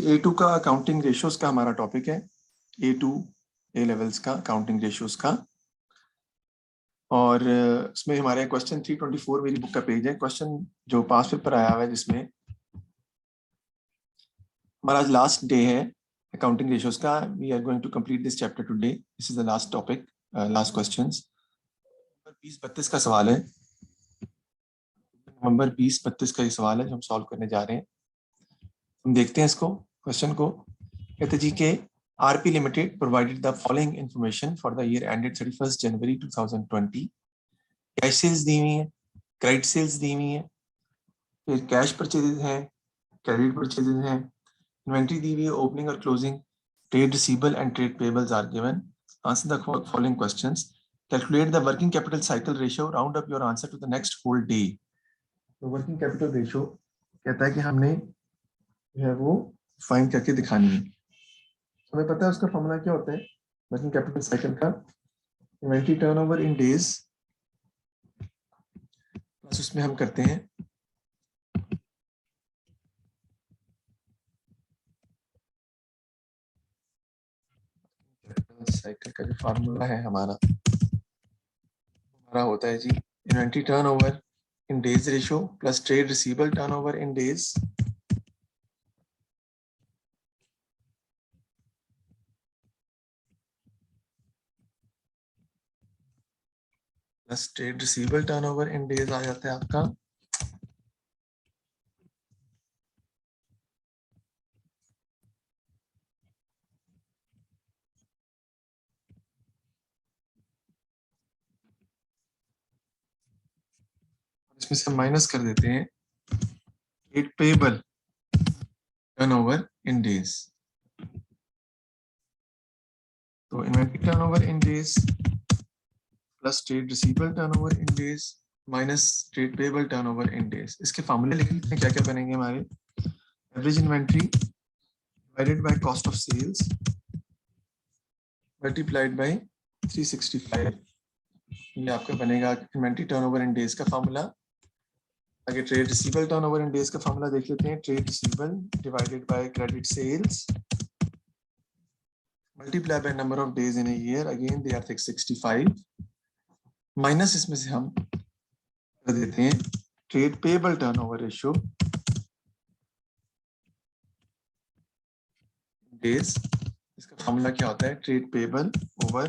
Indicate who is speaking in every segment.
Speaker 1: A2 का accounting ratios का हमारा टॉपिक है। A2 A लेवल्स का अकाउंटिंग रेशियोज का, और इसमें हमारे क्वेश्चन 324 मेरी बुक का पेज है। क्वेश्चन जो पास पेपर आया हुआ है, जिसमें हमारा आज लास्ट डे है अकाउंटिंग रेशियोज का। We are going to complete this chapter today. This is the last topic, last questions. 20-32 का सवाल है, नंबर 20-32 का ये सवाल है जो हम सॉल्व करने जा रहे हैं। हम देखते हैं इसको, क्वेश्चन को। कहते जी K RP limited provided the following information for the year ended 31 January 2020। Cash sales दी हुई है, क्रेडिट सेल्स दी हुई है, फिर कैश परचेजेज हैं, क्रेडिट परचेजेज हैं, इन्वेंट्री दी हुई है, ओपनिंग और closing, trade receivable and trade payables are given. Answer the following questions. Calculate the working capital cycle ratio, round up your answer to the next whole day. तो working capital ratio कहता है कि हमने जो है वो find करके दिखानी है। हमें पता है उसका फॉर्मूला क्या होता है वर्किंग कैपिटल साइकिल का। Inventory turnover in days plus उसमें हम करते हैं साइकिल का जो फार्मूला है हमारा होता है जी inventory turnover in days ratio plus trade receivable turnover in days plus trade receivable turnover in days आ जाता है आपका इसमें से माइनस कर देते हैं trade payable turnover in days. तो inventory turnover in days plus trade receivable turnover in days minus trade payable turnover in days. इसके फॉर्मूले लिख लेते हैं, क्या क्या बनेंगे हमारे। Average inventory divided by cost of sales multiplied by 365। ये आपका बनेगा इन्वेंट्री टर्नओवर इन डेज का फॉर्मूला। आगे trade receivable turnover in days का फॉर्मूला देख लेते हैं। Trade receivable divided by credit sales multiply by number of days in a year, again they are 665, minus इसमें से हम कर देते हैं trade payable turnover ratio days. इसका फॉर्मूला क्या होता है, trade payable over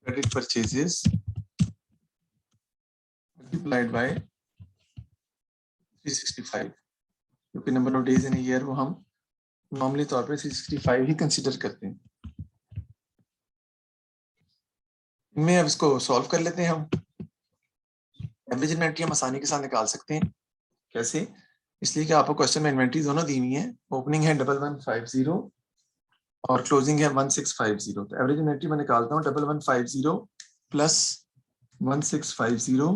Speaker 1: credit purchases multiplied by 365, क्योंकि number of days in year वो हम नॉर्मली तौर पे 365 ही कंसीडर करते हैं। इनमें अब इसको सॉल्व कर लेते हैं हम। एवरेज इन्वेंट्री हम आसानी के साथ निकाल सकते हैं। कैसे, इसलिए कि आपको क्वेश्चन में इन्वेंट्री दोनों दी हुई है। ओपनिंग है 1150 और क्लोजिंग है 1650। तो एवरेज इन्वेंट्री मैं निकालता हूँ 1150 प्लस 1650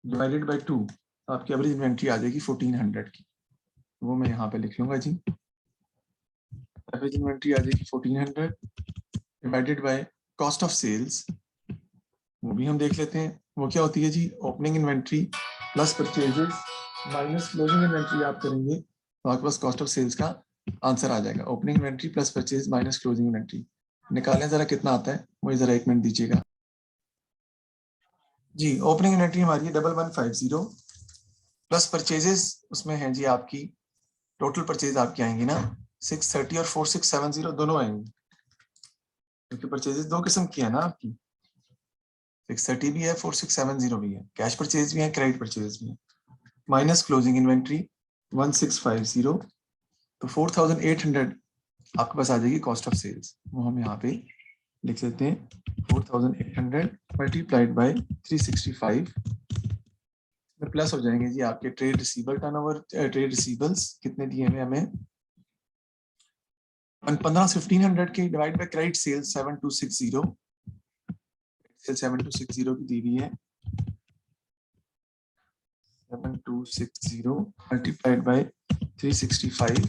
Speaker 1: डिवाइडेड बाय 2। आपकी एवरेज इन्वेंट्री आ जाएगी 1400 की। वो मैं यहाँ पे लिख लूंगा जी। एवरेज इन्वेंट्री आ जाएगी 1400 divided by cost of sales, वो भी हम देख लेते हैं। वो क्या होती है जी, opening inventory plus purchases minus closing inventory आप करेंगे तो आपके पास कॉस्ट ऑफ सेल्स का आंसर आ जाएगा। Opening inventory plus purchase minus closing inventory निकालें जरा कितना आता है, वही जरा 1 मिनट दीजिएगा जी। ओपनिंग इन्वेंट्री हमारी है 1150 प्लस परचेजेस उसमें है जी आपकी टोटल परचेज आपकी आएंगी ना 630 और 4670 दोनों आएंगी, क्योंकि परचेजेस दो किस्म की है ना आपकी, 630 भी है 4670 भी है, कैश परचेज भी है क्रेडिट परचेज भी है। माइनस क्लोजिंग इन्वेंट्री 1650, तो 4800 आपके पास आ जाएगी कॉस्ट ऑफ सेल्स। वो हम यहाँ पे लिख लेते हैं 4800 मल्टीप्लाइड बाय 365 में प्लस हो जाएंगे जी आपके trade receivable turnover. Trade receivables कितने दिए हुए हमें 1500 के डिवाइड बाय क्रेडिट सेल्स 7260, 7260 की दी हुई है 7260 मल्टीप्लाइड बाय 365,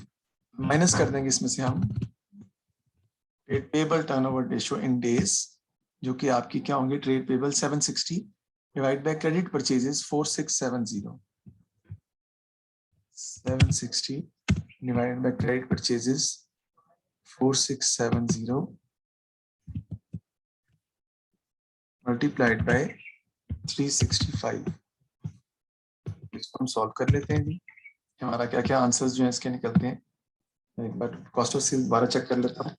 Speaker 1: माइनस कर देंगे इसमें से हम trade payable turnover ratio in days, जो कि आपकी क्या होंगे trade payable 760 divide by credit purchases 4670, 760 divided by credit purchases 4670 multiplied by 365. इसको हम सॉल्व कर लेते हैं जी। हमारा क्या क्या आंसर्स जो है इसके निकलते हैं। एक बार कॉस्ट ऑफ सेल दोबारा चेक कर लेता हूँ।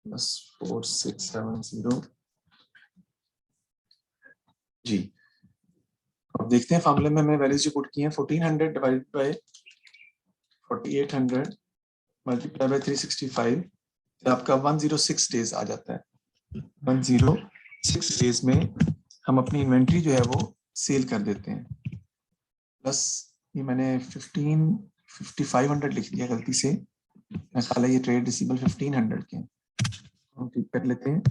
Speaker 1: 4670 जी। अब देखते हैं फार्मूले में हमने वैल्यूज जो पुट की हैं। 1400 डिवाइडेड बाय 4800 मल्टीप्लाई बाय 365 तो आपका 106 डेज आ जाता है। 106 डेज में हम अपनी इन्वेंट्री जो है वो सेल कर देते हैं। प्लस ये मैंने 5500 लिख दिया गलती से, मैं ख्याल है ये ट्रेड रिसीवेबल 1500 के हैं। हम ठीक कर लेते हैं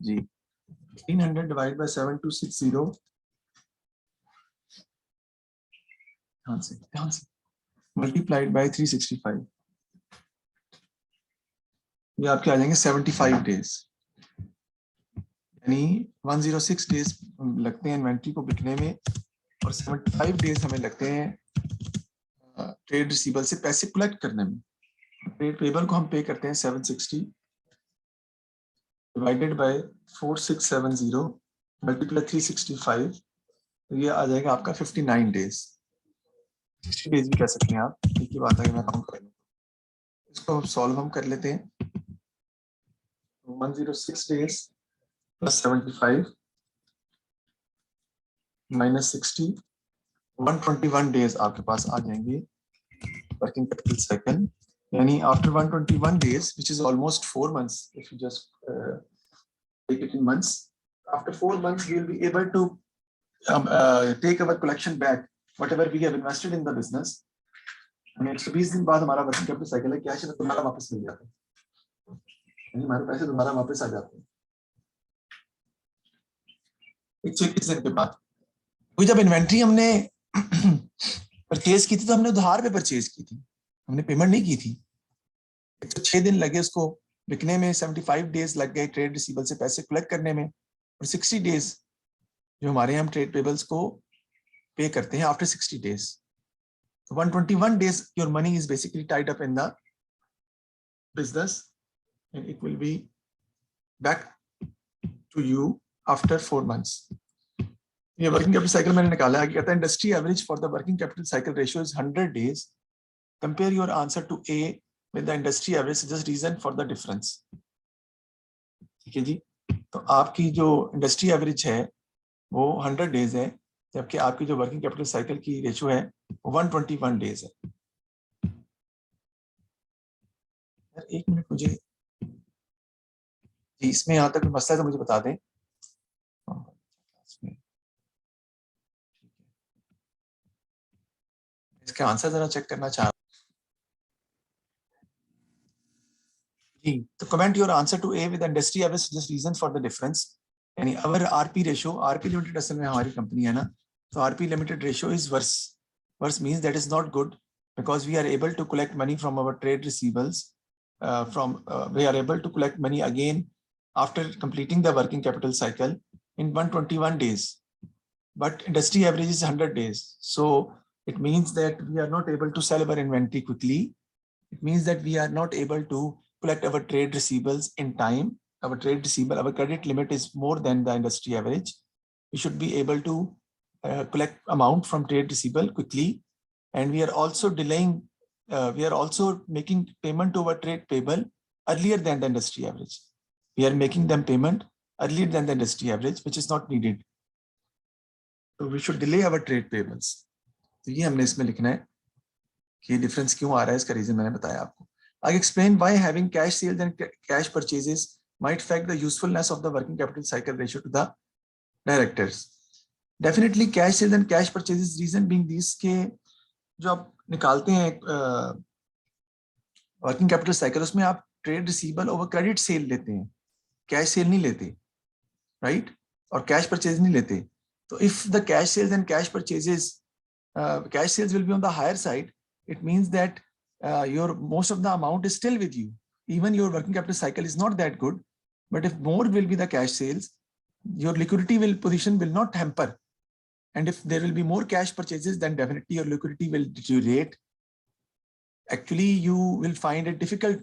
Speaker 1: जी। 1500 डिवाइड बाय 7260 ध्यान से मल्टीप्लाइड बाय 365 ये आपके आ जाएंगे 75 डेज। यानी 106 डेज लगते हैं इन्वेंट्री को बिकने में और 75 डेज हमें लगते हैं ट्रेड रिसीवेबल से पैसे कलेक्ट करने में। ट्रेड पेबल को हम पे करते हैं 760 डिवाइडेड बाय 4670 मल्टीप्लाई 365 तो ये आ जाएगा आपका 59 डेज। 60 डेज भी कह सकते हैं आप, एक ही बात है। मैं काउंट कर इसको सॉल्व हम कर लेते हैं। 106 डेज प्लस 75 माइनस 60 121 डेज आपके पास आ जाएंगे वर्किंग कैपिटल साइकिल। यानी after 121 days which is almost 4 months if you just take it in months, after 4 months we will be able to take our collection back whatever we have invested in the business. हमें 120 दिन बाद हमारा working capital cycle है cash दोबारा वापस मिल जाता है, यानी हमारे पैसे दोबारा वापस आ जाते हैं 121 दिन के बाद। कोई जब इन्वेंट्री हमने परचेज की थी तो हमने उधार पे परचेज की थी, हमने पेमेंट नहीं की थी। 106 दिन लगे उसको बिकने में, 75 डेज लग गए ट्रेड रिसीवेबल से पैसे कलेक्ट करने में और 60 डेज जो हमारे हम ट्रेड पेबल्स को पे करते हैं after 60 days. So 121 days your money is basically tied up in the business and it will be back to you after 4 months. ये वर्किंग कैपिटल साइकिल मैंने निकाला है, कहता है industry average for the working capital cycle ratio is 100 days. Compare your answer to A with the industry average, suggest reason for the difference. ठीक है जी। तो आपकी जो इंडस्ट्री एवरेज है वो 100 डेज है, जबकि आपकी जो वर्किंग कैपिटल साइकिल की रेशियो है वो 121 डेज है। यार एक मिनट मुझे जी, इसमें यहाँ तक मसला है तो मुझे बता दें। इसके आंसर जरा चेक करना चाह जी। तो comment your answer to a with industry average, just reason for the difference. यानी our RP ratio, RP limited असल में हमारी कंपनी है ना, तो RP limited ratio is worse. Worse means that is not good because we are able to collect money from our trade receivables, we are able to collect money again after completing the working capital cycle in 121 days, but industry average is 100 days. So it means that we are not able to sell our inventory quickly. It means that we are not able to collect our trade receivables in time. Our trade receivable, our credit limit is more than the industry average. We should be able to collect amount from trade receivable quickly, and we are also delaying, we are also making payment to our trade payable earlier than the industry average. We are making them payment earlier than the industry average, which is not needed. So we should delay our trade payables. तो ये हमने इसमें लिखना है कि ये difference क्यों आ रहा है, इसका रीजन मैंने बताया आपको। I explain why having cash sales and cash purchases might affect the usefulness of the working capital cycle ratio to the directors. Definitely cash sales and cash purchases, reason being these के जो आप निकालते हैं working capital cycle, उसमें आप trade receivable over credit sale लेते हैं, cash cell नहीं लेते, राइट? और कैश परचेज नहीं लेते। तो if the cash sales and cash purchases, cash sales will be on the higher side, it means that your most of the amount is still with you, even your working capital cycle is not that good, but if more will be the cash sales, your liquidity position will not hamper, and if there will be more cash purchases, then definitely your liquidity will deteriorate. Actually, you will find it difficult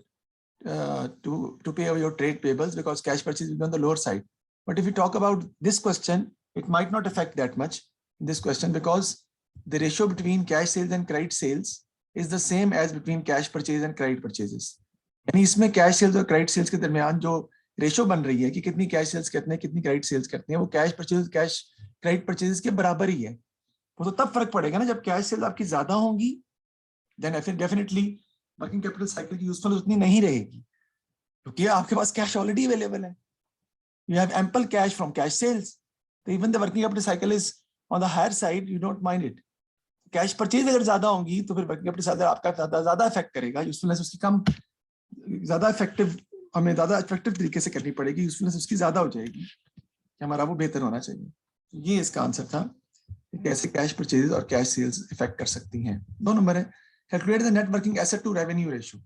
Speaker 1: to pay your trade payables because cash purchase will be on the lower side. But if we talk about this question, it might not affect that much in this question, because the ratio between cash sales and credit sales is the same as between cash purchase and credit purchases. यानी इसमें cash sales और credit sales के दरमियान जो ratio बन रही है कि कितनी कैश सेल्स करते हैं कितनी क्रेडिट सेल्स करते हैं, वो cash purchase cash credit purchase के बराबर ही है. वो तो तब फर्क पड़ेगा ना जब कैश सेल्स आपकी ज्यादा होंगी, then definitely working capital cycle की यूजफुल उतनी नहीं रहेगी, क्योंकि आपके पास कैश ऑलरेडी अवेलेबल है. You have ample cash from cash sales. So even the working capital cycle is on the higher side, you don't mind it. Cash purchase अगर ज्यादा होंगी तो फिर वर्किंग कैपिटल साइकिल आपका ज्यादा इफेक्ट करेगा, usefulness उसकी कम, ज्यादा इफेक्टिव, हमें ज्यादा इफेक्टिव तरीके से करनी पड़ेगी, यूजफुलनेस उसकी ज्यादा हो जाएगी, हमारा वो बेहतर होना चाहिए. ये इसका आंसर था, कैसे कैश परचेज और कैश सेल्स इफेक्ट कर सकती हैं. 2 नंबर है calculate the net working asset to revenue ratio.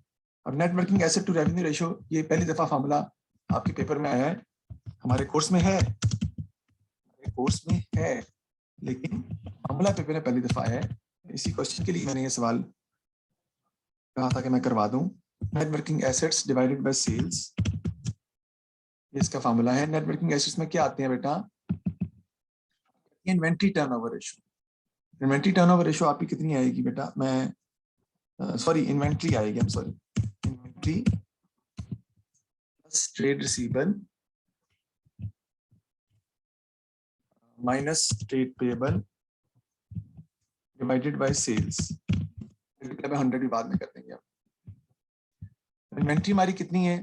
Speaker 1: अब net working asset to revenue ratio ये पहली दफा फार्मूला आपके पेपर में आया है, हमारे कोर्स में है, लेकिन फार्मूला पेपर में पहली दफा है. इसी क्वेश्चन के लिए मैंने ये सवाल कहा था कि मैं करवा दूं. Net working assets divided by sales, इसका फार्मूला है. नेट वर्किंग एसेट्स में क्या आते हैं बेटा, inventory turnover ratio. Inventory turnover ratio आपकी कितनी आएगी बेटा, मैं सॉरी इन्वेंट्री आएगी, I am sorry, inventory plus trade receivable minus trade payable divided by sales. 100 भी बाद में कर देंगे. इन्वेंट्री हमारी कितनी है,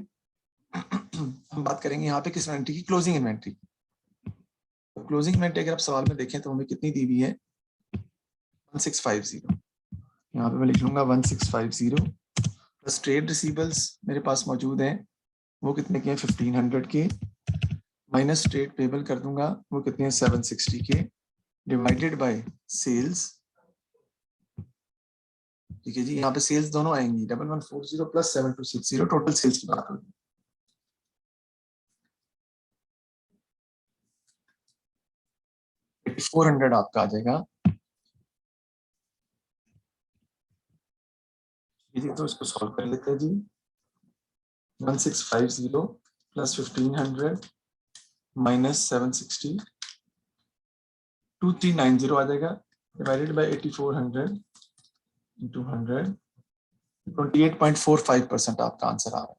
Speaker 1: हम बात करेंगे यहाँ पे किस इन्वेंट्री की, क्लोजिंग इन्वेंट्री. तो क्लोजिंग इन्वेंट्री अगर आप सवाल में देखें तो हमें कितनी दी हुई है, 1650. यहाँ पे मैं लिख लूंगा 1650 प्लस ट्रेड रिसीवेबल्स मेरे पास मौजूद हैं, वो कितने के हैं 1500 के, माइनस ट्रेड पेबल कर दूंगा, वो कितने हैं 760 के, डिवाइडेड बाय सेल्स. ठीक है जी, यहाँ पे सेल्स दोनों आएंगी, 1140 प्लस 7260, टोटल सेल्स की बात होगी. $400 आपका आ जाएगा. तो इसको सॉल्व कर लेते हैं जी. 1650 प्लस 1500 माइनस 760, 2390 आ जाएगा, डिवाइडेड बाय 8400 into 100, 28.45% आपका आंसर आ रहा है.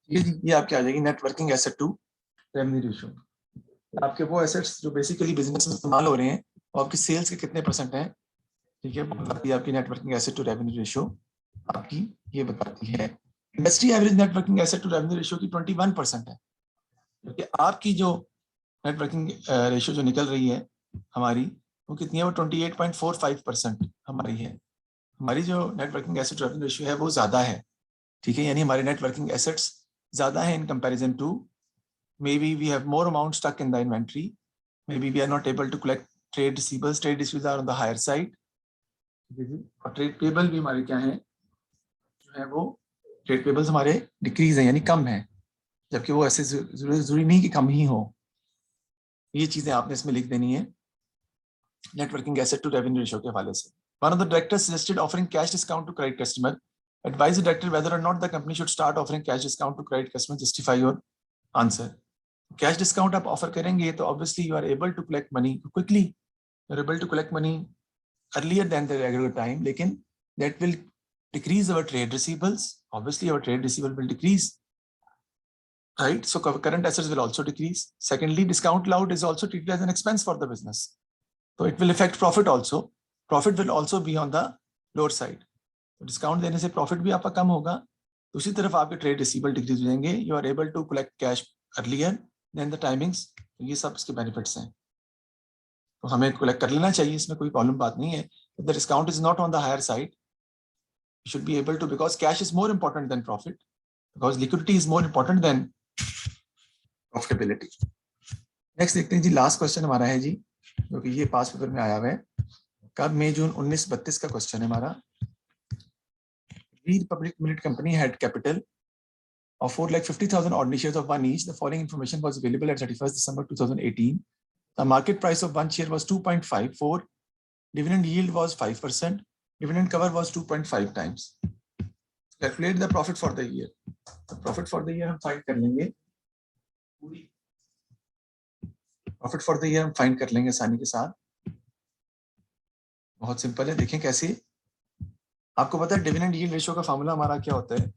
Speaker 1: ये आपके आ जाएगी net working asset to revenue ratio. आपके वो एसेट्स जो बेसिकली बिजनेस में इस्तेमाल हो रहे हैं और आपकी सेल्स के कितने परसेंट हैं. ठीक है, बताती है आपकी net working asset to revenue ratio आपकी, ये बताती है. Industry average net working asset to revenue ratio की 21% है, क्योंकि आपकी जो नेट वर्किंग रेशियो जो निकल रही है हमारी, वो कितनी है, वो 28.45% हमारी है. हमारी जो net working asset to revenue ratio है वो ज्यादा है. ठीक है, यानी हमारे नेट वर्किंग एसेट्स ज्यादा है in comparison to, maybe we have more amount stuck in the inventory, maybe we are not able to collect trade receivables are on the higher side. और ट्रेड पेबल भी हमारे क्या है, जो है वो ट्रेड पेबल्स हमारे डिक्रीज है, यानी कम है, जबकि वो ऐसे जरूरी नहीं कि कम ही हो. ये चीजें आपने इसमें लिख देनी है net working asset to revenue ratio के हवाले से. One of the directors suggested offering cash discount to credit customer. Advise the director whether or not the company should start offering cash discount to credit customer. Justify your answer. Cash discount आप offer करेंगे तो obviously you are able to collect money quickly, you are able to collect money earlier than the regular time, लेकिन that will decrease our trade receivables. Obviously our trade receivable will decrease, right? So current assets will also decrease. Secondly, discount allowed is also treated as an expense for the business, तो it will affect profit also. Profit will also be on the lower side. Discount देने से profit भी आपका कम होगा, दूसरी तरफ आपके trade receivable decrease हो जाएंगे, you are able to collect cash earlier than the timings. ये सब इसके बेनिफिट्स हैं, तो हमें कलेक्ट कर लेना चाहिए, इसमें कोई प्रॉब्लम बात नहीं है. The discount is not on the higher side, you should be able to, because cash is more important than profit, because liquidity is more important than profitability. Next देखते हैं जी, लास्ट क्वेश्चन हमारा है जी, जो कि ये पास पेपर में आया हुआ है, कब, मई जून 1932 का क्वेश्चन है हमारा. Republic Limited Company had capital of 4,50,000 ordinary shares of one each. The following information was available at 31st December 2018. The market price of one share was 2.54. Dividend yield was 5%. Dividend cover was 2.5 times. Calculate the profit for the year. The profit for the year हम find कर लेंगे. Profit for the year हम find कर लेंगे आसानी के साथ. बहुत सिंपल है. देखें कैसे. आपको पता है डिविडेंड यील्ड रेशियो का फार्मूला हमारा क्या होता है?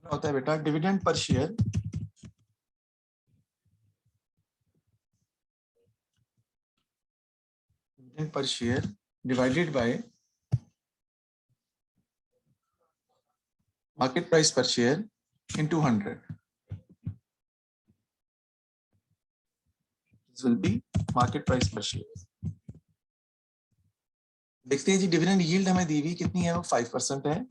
Speaker 1: होता है बेटा dividend per share divided by market price पर share into 100. This will be market price per share. देखते हैं जी डिविडेंड यील्ड हमें दी हुई कितनी है, वो 5% है.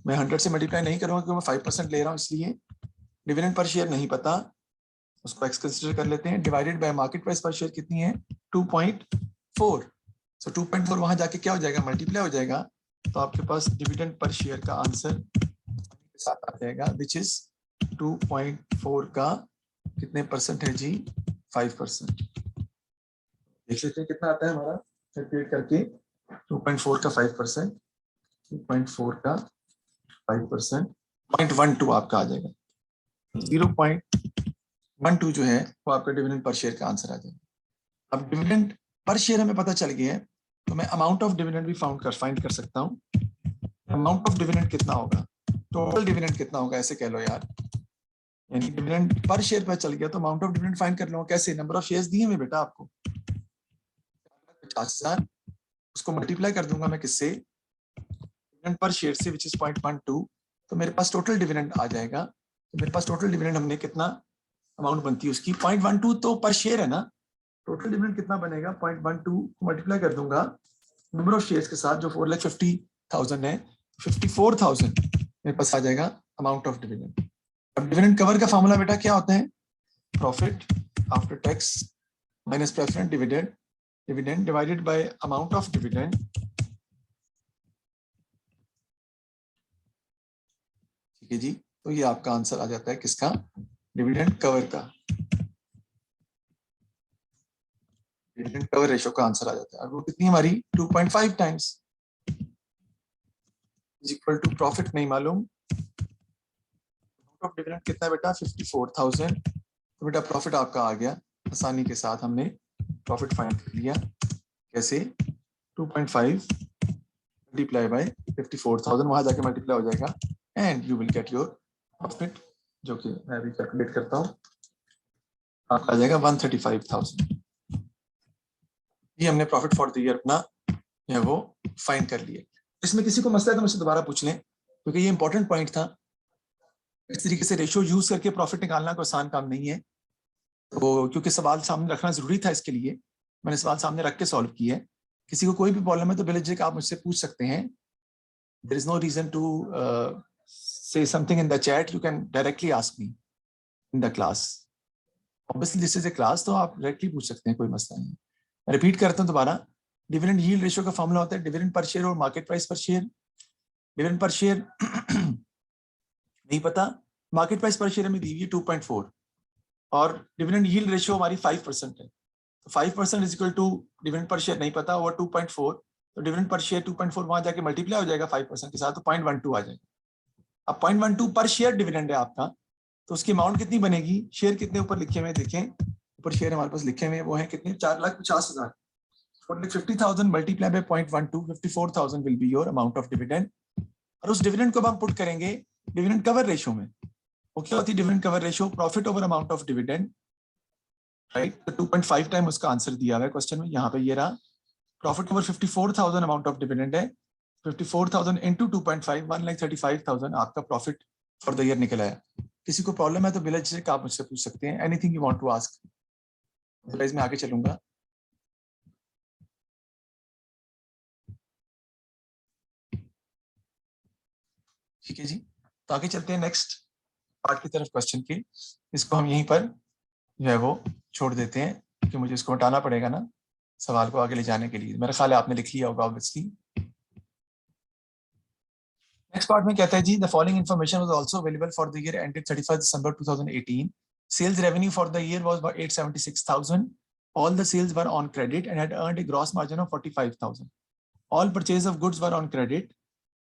Speaker 1: मैं 100 से मल्टीप्लाई नहीं करूंगा क्योंकि मैं 5% ले रहा हूं, इसलिए डिविडेंड पर शेयर नहीं पता, उसको एक्स कंसीडर कर लेते हैं. डिवाइडेड बाय मार्केट प्राइस पर शेयर कितनी है 2.4. सो 2.4 वहां जाके क्या हो जाएगा, मल्टीप्लाई हो जाएगा. तो आपके पास डिविडेंड पर शेयर का आंसर के साथ आ जाएगा विच इज 2.4 का कितने परसेंट है जी, 5%. देख लेते हैं कितना आता है हमारा कैलकुलेट करके. 2.4 का 5%, 2.4 का 5%, 0.12 आपका आ जाएगा. 0.12 जो है वो आपका डिविडेंड पर शेयर का आंसर आ जाएगा. अब डिविडेंड पर शेयर हमें पता चल गया है, तो मैं अमाउंट ऑफ डिविडेंड भी फाइंड कर सकता हूँ. अमाउंट ऑफ डिविडेंड कितना होगा, टोटल डिविडेंड कितना होगा, ऐसे कह लो यार. यानी डिविडेंड पर शेयर पर चल गया तो अमाउंट ऑफ डिविडेंड फाइंड कर लो. कैसे, नंबर ऑफ शेयर्स दिए मैं बेटा आपको 50,000, उसको मल्टीप्लाई कर दूंगा मैं किससे, डिविडेंड पर शेयर से विच इज 0.12. तो मेरे पास टोटल डिविडेंड आ जाएगा. तो मेरे पास टोटल डिविडेंड हमने कितना अमाउंट बनती है उसकी 0.12 तो पर शेयर है ना. टोटल डिविडेंड कितना बनेगा, 0.12 मल्टीप्लाई कर दूंगा नंबर ऑफ शेयर्स के साथ जो 4,50,000 है, 54,000 मेरे पास आ जाएगा अमाउंट ऑफ डिविडेंड. अब डिविडेंड कवर का फॉर्मूला बेटा क्या होता है, profit after tax minus preference dividend divided by amount of dividend. ठीक है जी, तो ये आपका आंसर आ जाता है किसका, डिविडेंड कवर का. डिविडेंड कवर रेशियो का आंसर आ जाता है. और वो कितनी हमारी 2.5 times is equal to profit नहीं मालूम, ऑफ डिविडेंड कितना है बेटा 54,000. तो बेटा प्रॉफिट आपका आ गया. आसानी के साथ हमने प्रॉफिट फाइंड कर लिया. कैसे, 2.5 मल्टीप्लाई बाय 54,000, वहां जाके मल्टीप्लाई हो जाएगा and you will get your profit, जो कि मैं अभी कैलकुलेट करता हूँ. आपका आ जाएगा 135,000. ये हमने प्रॉफिट फॉर द ईयर अपना है वो फाइंड कर लिया. इसमें किसी को मसला है तो मुझसे दोबारा पूछ लें, क्योंकि ये इंपॉर्टेंट पॉइंट था. इस तरीके से रेशियो यूज करके प्रॉफिट निकालना कोई आसान काम नहीं है. तो क्योंकि सवाल सामने रखना जरूरी था, इसके लिए मैंने सवाल सामने रख के सॉल्व किया है. किसी को कोई भी प्रॉब्लम है तो बेझिझक आप मुझसे पूछ सकते हैं. There is no reason to say something in the chat, you can directly ask me in the class. Obviously this is a class, तो आप डायरेक्टली पूछ सकते हैं, कोई मसला नहीं. मैं रिपीट करता हूँ दोबारा. डिविडेंड यील्ड रेशियो का फॉर्मूला होता है डिविडेंड पर शेयर और मार्केट प्राइस पर शेयर. डिविडेंड पर शेयर नहीं पता, मार्केट प्राइस पर शेयर हमें दी हुई है 2.4 और डिविडेंड यील्ड रेशियो हमारी 5% है. तो 5% is equal to dividend per share नहीं पता ओवर 2.4. तो डिविडेंड पर शेयर 2.4 वहां जाके मल्टीप्लाई हो जाएगा 5% के साथ, तो 0.12 आ जाएगा. अब 0.12 पर शेयर डिविडेंड है आपका, तो उसकी अमाउंट कितनी बनेगी, शेयर कितने ऊपर लिखे हुए देखें, ऊपर शेयर हमारे पास लिखे हुए वो है कितने, 4,50,000. 4,50,000 multiply by 0.12, 54,000 will be your amount of dividend. और उस डिविडेंड को हम पुट करेंगे डिविडेंड कवर रेशियो में. वो क्या होती है dividend cover ratio, profit over amount of dividend, right. तो 2.5 टाइम उसका आंसर दिया हुआ है क्वेश्चन में, यहाँ पे ये रहा. Profit over 54,000 amount of dividend है, 54,000 इंटू 2.5, 1,35,000 आपका प्रॉफिट फॉर द ईयर निकल आया. किसी को प्रॉब्लम है तो बेझिझक आप मुझसे पूछ सकते हैं, anything you want to ask. Otherwise मैं आगे चलूंगा. ठीक है जी, तो आगे चलते हैं नेक्स्ट पार्ट की तरफ क्वेश्चन की. इसको हम यहीं पर जो है वो छोड़ देते हैं, क्योंकि मुझे इसको हटाना पड़ेगा ना, सवाल को आगे ले जाने के लिए। मेरा ख्याल है आपने लिख लिया होगा ऑब्वियसली। नेक्स्ट पार्ट में कहता है जी, the following information was also available for the year ended 31 December 2018. Sales revenue for the year was about 876,000. All the sales were on credit and had earned a gross margin of 45,000. All purchase of goods were on credit.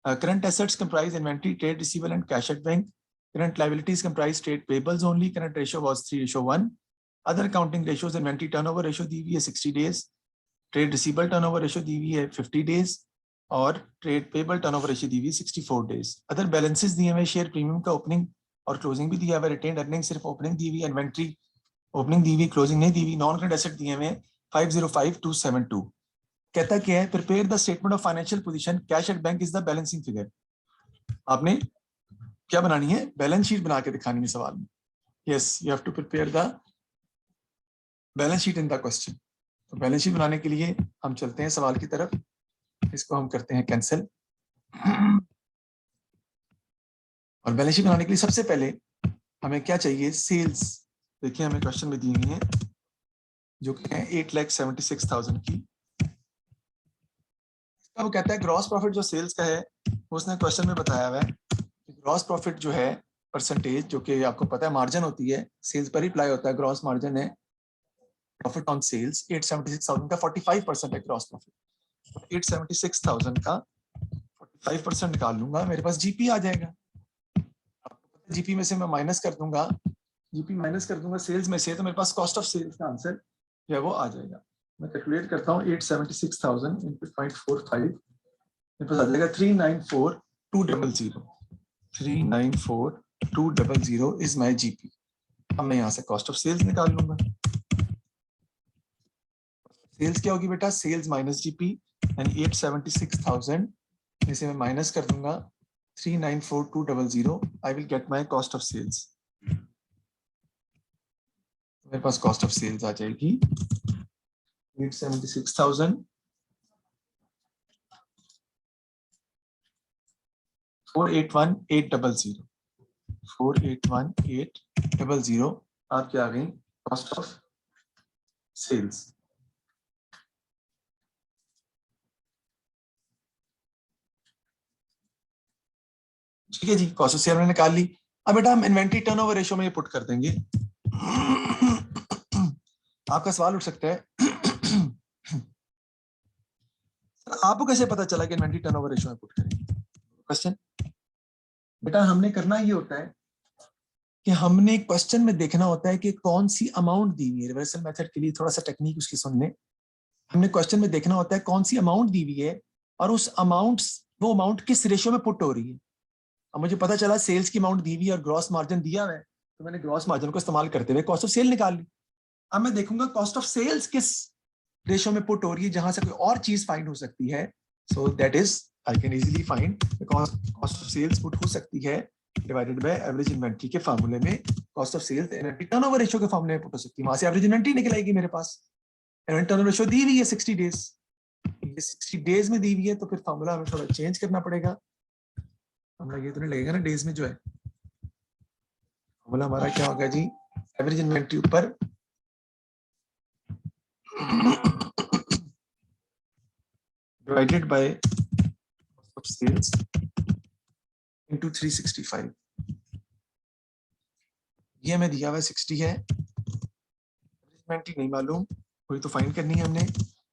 Speaker 1: Current assets comprise inventory, trade receivable, and cash at bank. Current liabilities comprise trade payables only. Current ratio was 3:1. Other accounting ratios, inventory turnover ratio दी हुई है 60 days, trade receivable turnover ratio दी हुई है 50 days और trade payable turnover ratio दी हुई है 64 days. Other balances दिए हुए share premium का ओपनिंग और क्लोजिंग भी दिया हुआ है. रिटेन्ड अर्निंग सिर्फ ओपनिंग दी हुई है, इन्वेंट्री ओपनिंग दी हुई, क्लोजिंग नहीं दी हुई. नॉन करंट एसेट दिए हुए 505272. कहता क्या है, prepare the statement of financial position, cash at bank is the balancing figure. आपने क्या बनानी है, बैलेंस शीट बना के दिखानी है सवाल में. Yes, you have to prepare the balance sheet in the question. तो बैलेंस शीट बनाने के लिए हम चलते हैं सवाल की तरफ. इसको हम करते हैं कैंसिल. और बैलेंस शीट बनाने के लिए सबसे पहले हमें क्या चाहिए, सेल्स. देखिए हमें क्वेश्चन में दी हुई है जो कि है 8,76,000 की. अब कहता है ग्रॉस प्रॉफिट जो सेल्स का है, उसने क्वेश्चन में बताया हुआ है ग्रॉस प्रॉफिट जो है परसेंटेज, जो कि आपको पता है मार्जिन होती है, सेल्स पर ही अप्लाई होता है. ग्रॉस मार्जिन है प्रॉफिट ऑन सेल्स 876,000 का 45% है ग्रॉस प्रॉफिट. 876,000 का 45% निकाल लूंगा, मेरे पास जीपी आ जाएगा. जीपी में से मैं माइनस कर दूंगा, जीपी माइनस कर दूंगा सेल्स में से, तो मेरे पास कॉस्ट ऑफ सेल्स का आंसर जो है वो आ जाएगा. मैं कैलकुलेट करता हूँ 876,000 into 0.45, मेरे पास आ जाएगा 394,200. 394,200 इज माई जीपी. अब मैं यहाँ से कॉस्ट ऑफ सेल्स निकाल लूंगा. सेल्स क्या होगी बेटा, सेल्स माइनस जीपी, यानी 876,000 इसे मैं माइनस कर दूंगा 394,200. I will get my cost of sales. मेरे पास कॉस्ट ऑफ सेल्स आ जाएगी 876,000 481,800. 481,800 आपकी आ गई कॉस्ट ऑफ सेल्स. ठीक है जी, कॉस्ट ऑफ सेल मैंने निकाल ली. अब बेटा हम इन्वेंट्री टर्नओवर रेशियो में ये पुट कर देंगे. आपका सवाल उठ सकता है आपको कैसे पता चला कि इन्वेंट्री टर्नओवर रेशियो में पुट करेंगे. क्वेश्चन बेटा हमने करना ये होता है कि हमने क्वेश्चन में देखना होता है कि कौन सी अमाउंट दी हुई है. रिवर्सल मेथड के लिए थोड़ा सा टेक्निक उसकी सुनने, हमने क्वेश्चन में देखना होता है कौन सी अमाउंट दी हुई है और उस अमाउंट, वो अमाउंट किस रेशियो में पुट हो रही है. अब मुझे पता चला सेल्स की अमाउंट दी हुई और ग्रॉस मार्जिन दिया है, तो मैंने ग्रॉस मार्जिन को इस्तेमाल करते हुए कॉस्ट ऑफ सेल निकाल ली. अब मैं देखूंगा कॉस्ट ऑफ सेल्स किस रेशियो में पुट हो रही है जहां से कोई और चीज फाइंड हो सकती है. So that is I can easily find cost of sales put हो सकती है डिवाइडेड बाय एवरेज इन्वेंट्री के फार्मूले में. Cost of sales inventory turnover ratio के फार्मूले में पुट हो सकती है, वहां से एवरेज इन्वेंट्री निकल आएगी. मेरे पास इन्वेंट्री टर्नओवर रेशियो दी हुई है 60 डेज, ये 60 डेज में दी हुई है, तो फिर फार्मूला हमें थोड़ा चेंज करना पड़ेगा. हमारा ये तो नहीं लगेगा ना डेज में, जो है फार्मूला हमारा क्या होगा जी, एवरेज इन्वेंट्री ऊपर divided by cost of sales into 365. ये हमें दिया हुआ 60 है, इन्वेंट्री नहीं मालूम, वही तो फाइंड करनी है हमने.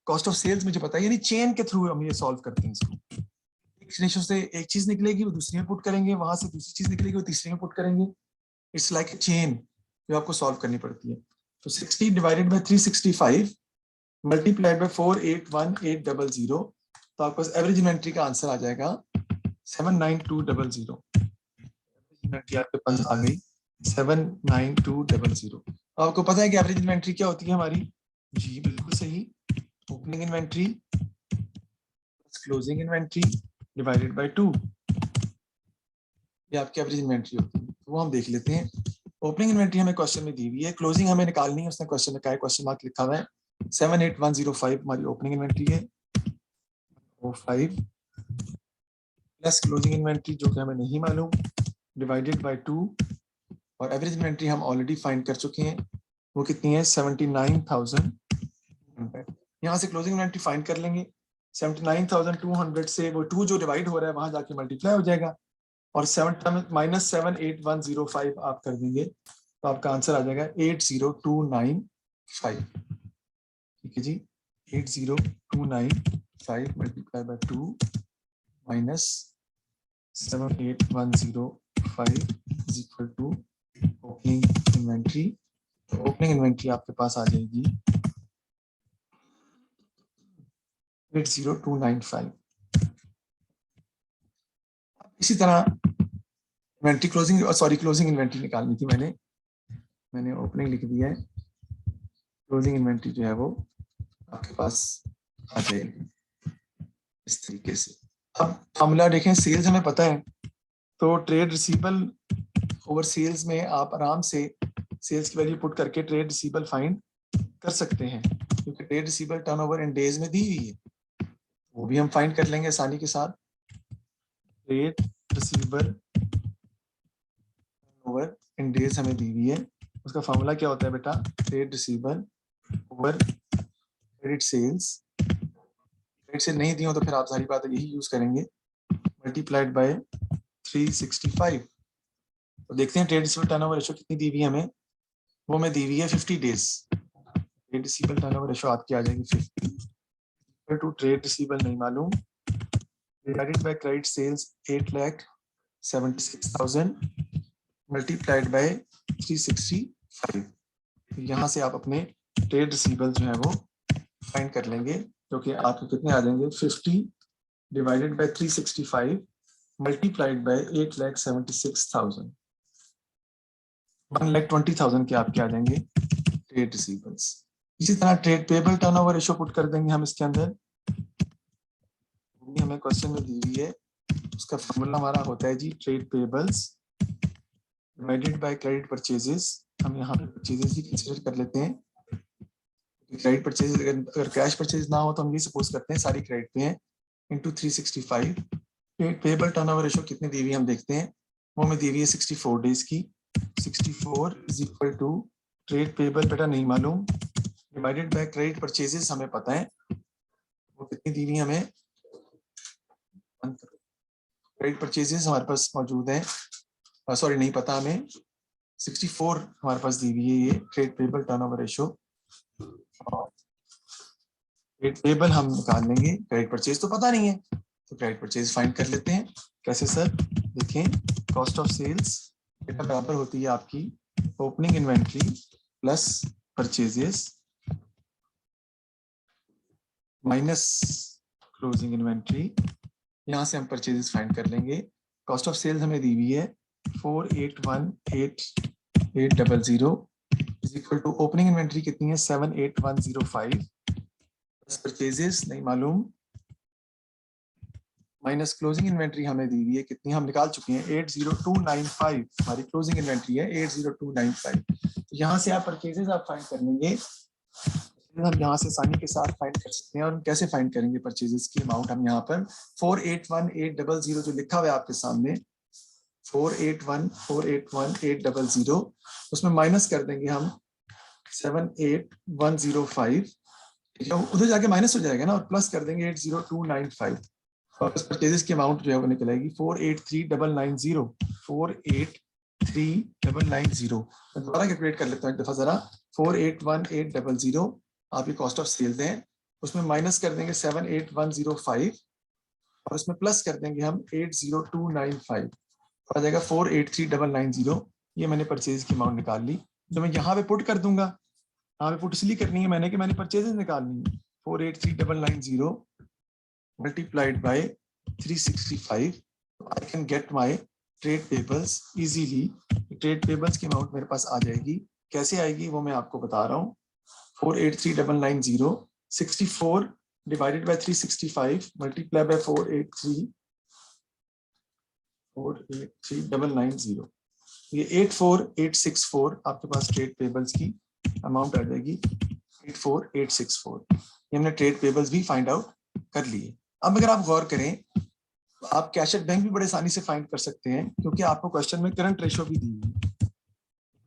Speaker 1: कॉस्ट ऑफ सेल्स मुझे पता है, यानी चेन के थ्रू हम ये सॉल्व करते हैं इसको. एक रेशियो से एक चीज निकलेगी वो दूसरी में पुट करेंगे, वहां से दूसरी चीज निकलेगी वो तीसरी में पुट करेंगे. इट्स लाइक ए चेन जो आपको सॉल्व करनी पड़ती है. तो 60 डिवाइडेड बाय 365 मल्टीप्लाइड बाय 481,800, तो आपको एवरेज इन्वेंट्री का आंसर आ जाएगा 79200. इन्वेंट्री आपके पास आ गई 79200. आपको पता है कि एवरेज इन्वेंट्री क्या होती है हमारी, जी बिल्कुल सही, opening inventory closing inventory divided bye 2, ये आपकी एवरेज इन्वेंट्री होती है. तो वो हम देख लेते हैं. ओपनिंग इन्वेंट्री हमें क्वेश्चन में दी हुई है, क्लोजिंग हमें निकालनी है, उसने क्वेश्चन में क्या है, क्वेश्चन मार्क लिखा हुआ है. 78105 हमारी ओपनिंग इन्वेंट्री है, 05 प्लस क्लोजिंग इन्वेंट्री जो कि हमें नहीं मालूम डिवाइडेड बाय 2, और एवरेज इन्वेंट्री हम ऑलरेडी फाइंड कर चुके हैं, वो कितनी है 79,000. यहाँ से क्लोजिंग इन्वेंट्री फाइंड कर लेंगे, 79,200 से वो 2 जो डिवाइड हो रहा है वहां जाके मल्टीप्लाई हो जाएगा, और 7 माइनस 78105 आप कर देंगे तो आपका आंसर आ जाएगा 80295। ठीक है जी, 80295 multiply by 2 minus 78105 is equal to opening inventory. तो ओपनिंग इन्वेंट्री आपके पास आ जाएगी 80295। इसी तरह inventory closing, sorry closing inventory निकालनी थी, मैंने ओपनिंग लिख दिया है, क्लोजिंग इन्वेंट्री जो है वो आपके पास आ जाएगी इस तरीके से। अब फॉर्मूला देखें, सेल्स हमें पता है तो ट्रेड रिसीवेबल ओवर सेल्स में आप आराम से सेल्स की वैल्यू पुट करके ट्रेड रिसीवेबल फाइंड कर सकते हैं, क्योंकि trade receivable turnover in days में दी हुई है, वो भी हम फाइंड कर लेंगे आसानी के साथ। Trade receivable turnover in days हमें दी हुई है, उसका फॉर्मूला क्या होता है बेटा, trade receivable over credit sales. Credit sale नहीं दी हो तो फिर आप सारी बात यही यूज करेंगे, मल्टीप्लाइड बाय 365। तो देखते हैं ट्रेड रिसीवेबल टर्नओवर रेशियो कितनी दी हुई है हमें, वो हमें दी हुई है 50 days. Trade receivable turnover ratio आपकी आ जाएगी 50 इक्वल टू ट्रेड रिसीवेबल नहीं मालूम divided by credit sales 8,76,000 multiplied by 365। यहाँ से आप अपने ट्रेड रिसीवेबल जो है वो फाइंड कर लेंगे, जो कि आपके कितने आ जाएंगे 50 डिवाइडेड बाय 365 मल्टीप्लाइड बाय 8,76,000, 1,20,000 के आपके आ जाएंगे ट्रेड रिसीवेबल्स। इसी तरह trade payable turnover ratio put कर देंगे हम इसके अंदर, हमें क्वेश्चन में दी हुई है, उसका फॉर्मूला हमारा होता है जी trade payables divided by credit purchases. हम यहाँ पे परचेजेस ही कंसीडर कर लेते हैं, क्रेडिट परचेज अगर कैश परचेज ना हो तो हम ये सपोज करते हैं सारी क्रेडिट पे हैं, into 365। Trade payable turnover ratio कितनी दी हुई हम देखते हैं, वो हमें दी हुई है 64 डेज की। 64 is equal to trade payable बेटा नहीं मालूम डिवाइडेड बाय क्रेडिट परचेजेस हमें पता है, वो कितनी दी हुई हमें, क्रेडिट परचेजेस हमारे पास मौजूद है, सॉरी नहीं पता हमें, 64 हमारे पास दी हुई है ये trade payable turnover ratio. Trade payable हम निकाल लेंगे, क्रेडिट परचेज तो पता नहीं है तो क्रेडिट परचेज फाइंड कर लेते हैं। कैसे सर, देखें कॉस्ट ऑफ सेल्स बराबर होती है आपकी opening inventory plus purchases minus closing inventory. यहाँ से हम परचेजेस फाइंड कर लेंगे। कॉस्ट ऑफ सेल्स हमें दी हुई है 4818800 is equal to opening inventory कितनी है 78105 प्लस परचेजेस नहीं मालूम माइनस क्लोजिंग इन्वेंट्री हमें दी हुई है कितनी, हम निकाल चुके हैं 80295 हमारी क्लोजिंग इन्वेंट्री है 80295। तो यहाँ से आप परचेजेस आप फाइंड कर लेंगे, हम यहाँ से आसानी के साथ फाइंड कर सकते हैं। और कैसे फाइंड करेंगे परचेजेस की अमाउंट, हम यहाँ पर 481800 जो लिखा हुआ है आपके सामने 481800 उसमें माइनस कर देंगे हम 78105, ठीक है उधर जाके माइनस हो जाएगा ना, और प्लस कर देंगे 80295 और परचेजेस की अमाउंट जो है वो निकलेगी 483990 483990। मैं दोबारा कैलकुलेट कर लेता हूँ एक दफा जरा, 481800 आपकी कॉस्ट ऑफ सेल्स हैं, उसमें माइनस कर देंगे 78105 और उसमें प्लस कर देंगे हम 80295, आ जाएगा 483990। ये मैंने परचेज की अमाउंट निकाल ली, जो मैं यहाँ पे पुट कर दूंगा। यहाँ पे पुट इसलिए करनी है मैंने कि मैंने परचेजेस निकालनी है 483990 multiplied by 365, I can get my trade payables easily। Trade payables की अमाउंट मेरे पास आ जाएगी, कैसे आएगी वो मैं आपको बता रहा हूँ। 483990 64 डिवाइडेड बाय 365 मल्टीप्लाई बाय 483,990, ये 84864 आपके पास ट्रेड पेबल्स की अमाउंट आ जाएगी 84864। ये हमने ट्रेड पेबल्स भी फाइंड आउट कर लिए। अब अगर आप गौर करें तो आप कैश एट बैंक भी बड़े आसानी से फाइंड कर सकते हैं, क्योंकि आपको क्वेश्चन में करंट रेशो भी दी हुई है।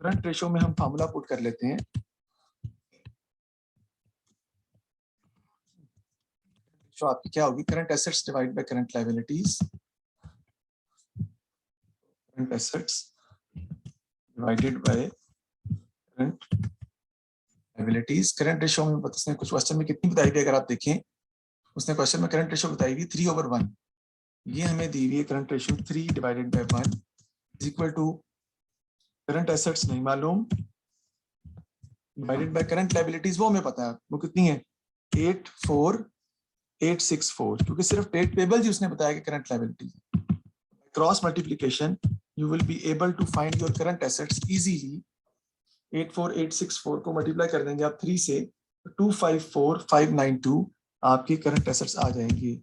Speaker 1: करंट रेशो में हम फार्मूला पुट कर लेते हैं, जो आपकी क्या होगी, current assets divide by current liabilities, current assets divided by current liabilities. Current ratio में उसने कुछ क्वेश्चन में कितनी बताई थी, अगर आप देखें उसने क्वेश्चन में करंट रेशियो बताई हुई 3/1। ये हमें दी हुई है current ratio 3 divided by 1 is equal to current assets नहीं मालूम डिवाइडेड बाय करंट लायबिलिटीज वो हमें पता है, वो कितनी है 84864, क्योंकि सिर्फ ट्रेड पेबल्स ही उसने बताया कि current liabilities. Cross multiplication you will be able to find your current assets easily. 84864 को मल्टीप्लाई कर देंगे आप 3 से, 254592 आपकी करंट एसेट्स आ जाएंगी।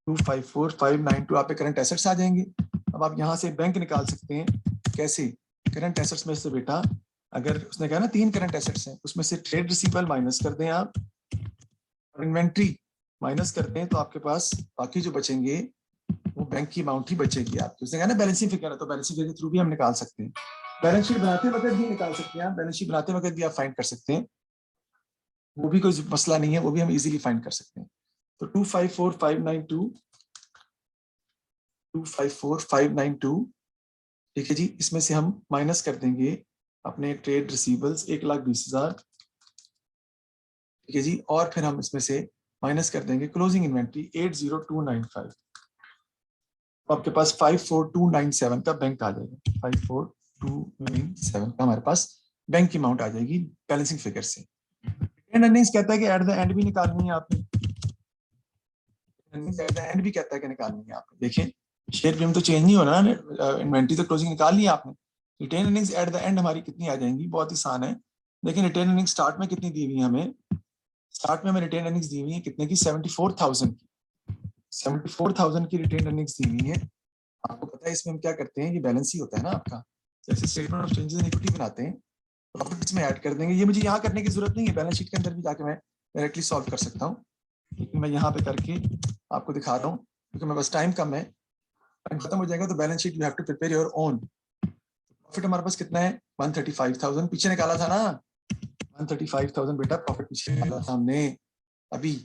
Speaker 1: 254592 आपके करंट एसेट्स आ जाएंगे। अब आप यहाँ से बैंक निकाल सकते हैं। कैसे? करंट एसेट्स में से बेटा, अगर उसने कहा ना 3 करंट एसेट्स हैं, उसमें से ट्रेड रिसीवेबल माइनस कर दें आप और इन्वेंट्री माइनस करते हैं, तो आपके पास बाकी जो बचेंगे वो बैंक की अमाउंट ही बचेगी आपकी। उसने कहा ना बैलेंसिंग फिगर है, तो बैलेंसिंग फिगर के थ्रू भी हम निकाल सकते हैं। बैलेंस शीट बनाते वक्त भी निकाल सकते हैं आप, बैलेंस शीट बनाते वक्त भी आप फाइंड कर सकते हैं, वो भी कोई मसला नहीं है, वो भी हम इजीली फाइंड कर सकते हैं। तो 254,592 ठीक है जी, इसमें से हम माइनस कर देंगे अपने ट्रेड रिसीवेबल्स 1,20,000 ठीक है जी, और फिर हम इसमें से माइनस कर देंगे क्लोजिंग इन्वेंट्री 80295, तो आपके पास 54297 का बैंक आ जाएगा। 54297 का हमारे पास बैंक की अमाउंट आ जाएगी बैलेंसिंग फिगर से। अर्निंग्स कहता है कि एट द एंड भी निकालनी है आपने, एट द एंड भी कहता है कि निकालनी है आपने। देखिए शेयर प्रीमियम तो चेंज नहीं होना ना, इन्वेंट्री तो क्लोजिंग निकाल ली आपने। Retained earnings at the end हमारी कितनी आ जाएंगी, बहुत ही आसान है। लेकिन रिटेन अर्निंग्स स्टार्ट में कितनी दी हुई है हमें, स्टार्ट में हमें रिटेन अर्निंग्स दी हुई है कितने की, 74,000 की। 74,000 की रिटेन अर्निंग्स दी हुई है। आपको पता है इसमें हम क्या करते हैं, ये बैलेंस ही होता है ना आपका, जैसे statement of changes in equity बनाते हैं, प्रॉफिट्स में ऐड कर देंगे। ये मुझे यहाँ करने की जरूरत नहीं है, बैलेंस शीट के अंदर भी जाके मैं डायरेक्टली सॉल्व कर सकता हूँ, लेकिन मैं यहाँ पे करके आपको दिखा रहा हूँ क्योंकि मेरे पास टाइम कम है। टाइम खत्म हो जाएगा तो balance sheet you have to prepare your own. Profit हमारे पास कितना है 135,000, पीछे निकाला था ना 135,000 बेटा, प्रॉफिट पीछे निकाला था हमने अभी,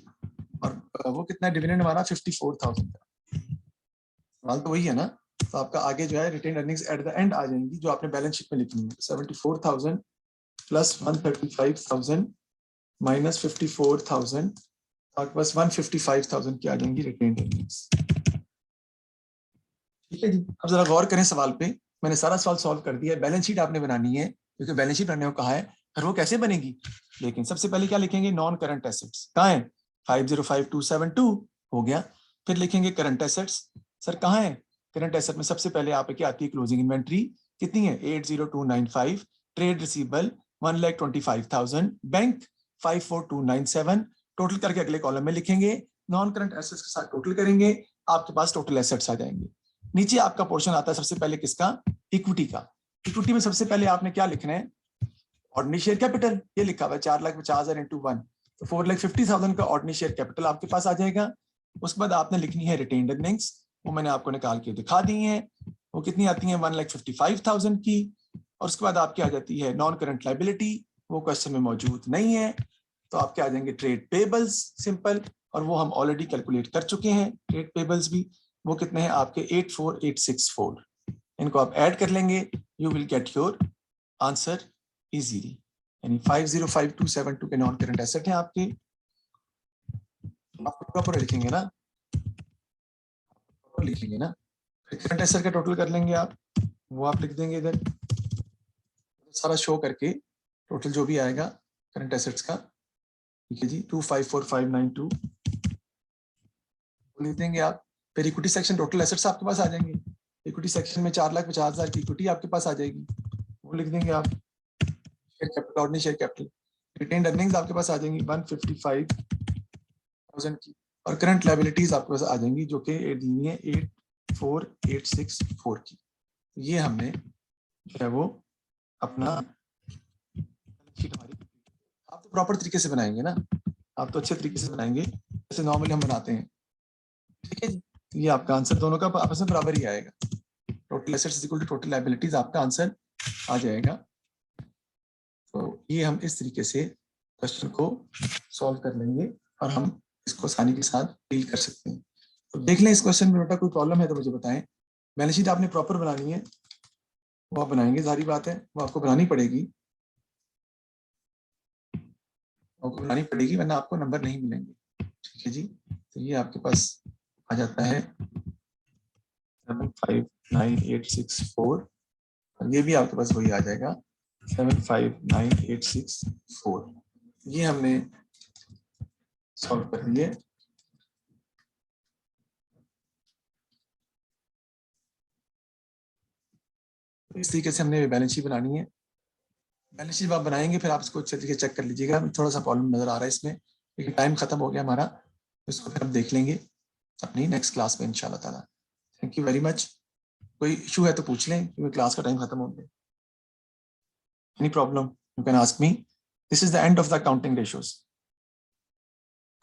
Speaker 1: और वो कितना डिविडेंड हमारा 54,000 का। सवाल तो वही है ना, तो आपका आगे जो है retained earnings at the end आ जाएंगी जो आपने बैलेंस शीट में लिखनी है। 74,000 प्लस 135,000 माइनस 54,000, आपके पास 155,000 की आ जाएंगी रिटेन अर्निंग्स। ठीक है जी, अब जरा गौर करें सवाल पे, मैंने सारा सवाल सॉल्व कर दिया है। बैलेंस शीट आपने बनानी है क्योंकि बैलेंस शीट बनाने को कहा है, और वो कैसे बनेगी, लेकिन सबसे पहले क्या लिखेंगे, नॉन करंट एसेट्स कहाँ है, 505272 हो गया। फिर लिखेंगे करंट एसेट्स, सर कहाँ है करंट एसेट में, सबसे पहले आप क्या आती है क्लोजिंग इन्वेंट्री कितनी है 80295, ट्रेड रिसीवेबल 1,25,000, बैंक 54297, टोटल करके अगले कॉलम में लिखेंगे, नॉन करंट एसेट्स के साथ टोटल करेंगे, आपके पास टोटल एसेट्स आ जाएंगे। नीचे आपका पोर्शन आता है सबसे पहले किसका, इक्विटी का। इक्विटी में सबसे पहले आपने क्या लिखना है, ऑर्डिनरी शेयर कैपिटल, ये लिखा हुआ है 4,50,000 इंटू 1, तो 4,50,000 का ऑर्डिनरी शेयर कैपिटल आपके पास आ जाएगा। उसके बाद आपने लिखनी है रिटेन्ड अर्निंग्स, वो मैंने आपको निकाल के दिखा दी है, वो कितनी आती है 1,55,000 की। और उसके बाद आपकी आ जाती है नॉन करंट लायबिलिटी, वो क्वेश्चन में मौजूद नहीं है, तो आपके आ जाएंगे ट्रेड पेबल्स सिंपल, और वो हम ऑलरेडी कैलकुलेट कर चुके हैं ट्रेड पेबल्स भी, वो कितने हैं आपके 84864। इनको आप ऐड कर लेंगे, you will get your answer easily, यानी 505272 के नॉन करंट एसेट हैं आपके। आप प्रॉपर लिखेंगे ना, प्रॉपर लिखेंगे ना, करंट एसेट का टोटल कर लेंगे आप, वो आप लिख देंगे इधर सारा शो करके, टोटल जो भी आएगा करंट एसेट्स का, ठीक है जी 254,592 लिख देंगे आप। फिर इक्विटी सेक्शन टोटल एसेट्स आपके पास आ जाएंगे, इक्विटी सेक्शन में 4,50,000 की इक्विटी आपके पास आ जाएगी, वो लिख देंगे आप। Share capital, ordinary share capital, retained earnings आपके पास आ जाएंगी 155,000 की, और करंट लायबिलिटीज आपके पास आ जाएंगी जो कि दी हुई है 84864 की। ये हमने जो है वो अपना शीट हमारी, आप तो प्रॉपर तरीके से बनाएंगे ना, आप तो अच्छे तरीके से बनाएंगे जैसे नॉर्मली हम बनाते हैं, ठीक है जी। ये आपका आंसर दोनों का आपस में बराबर ही आएगा, total assets equal to total liabilities आपका आंसर आ जाएगा। तो ये हम इस तरीके से क्वेश्चन को सॉल्व कर लेंगे और हम इसको आसानी के साथ डील कर सकते हैं। तो देख लें इस क्वेश्चन में बेटा, कोई प्रॉब्लम है तो मुझे बताएं। बैलेंस शीट आपने प्रॉपर बनानी है, वो आप बनाएंगे, सारी बात है, वो आपको बनानी पड़ेगी, आपको बनानी पड़ेगी, वरना आपको नंबर नहीं मिलेंगे। ठीक है जी। तो ये आपके पास आ जाता है 759864, और ये भी आपके पास वही आ जाएगा 759864। ये हमने सॉल्व कर लिए। इस तरीके से हमने बैलेंस शीट बनानी है। बैलेंस शीट आप बनाएंगे, फिर आप इसको अच्छे तरीके चेक कर लीजिएगा। थोड़ा सा प्रॉब्लम नजर आ रहा है इसमें, क्योंकि टाइम खत्म हो गया हमारा, इसको फिर हम देख लेंगे अपनी नेक्स्ट क्लास में इंशाल्लाह ताला। Thank you very much. कोई इशू है तो पूछ लें, क्योंकि क्लास का टाइम खत्म हो गया। Any problem you can ask me. This is the end of the counting ratios.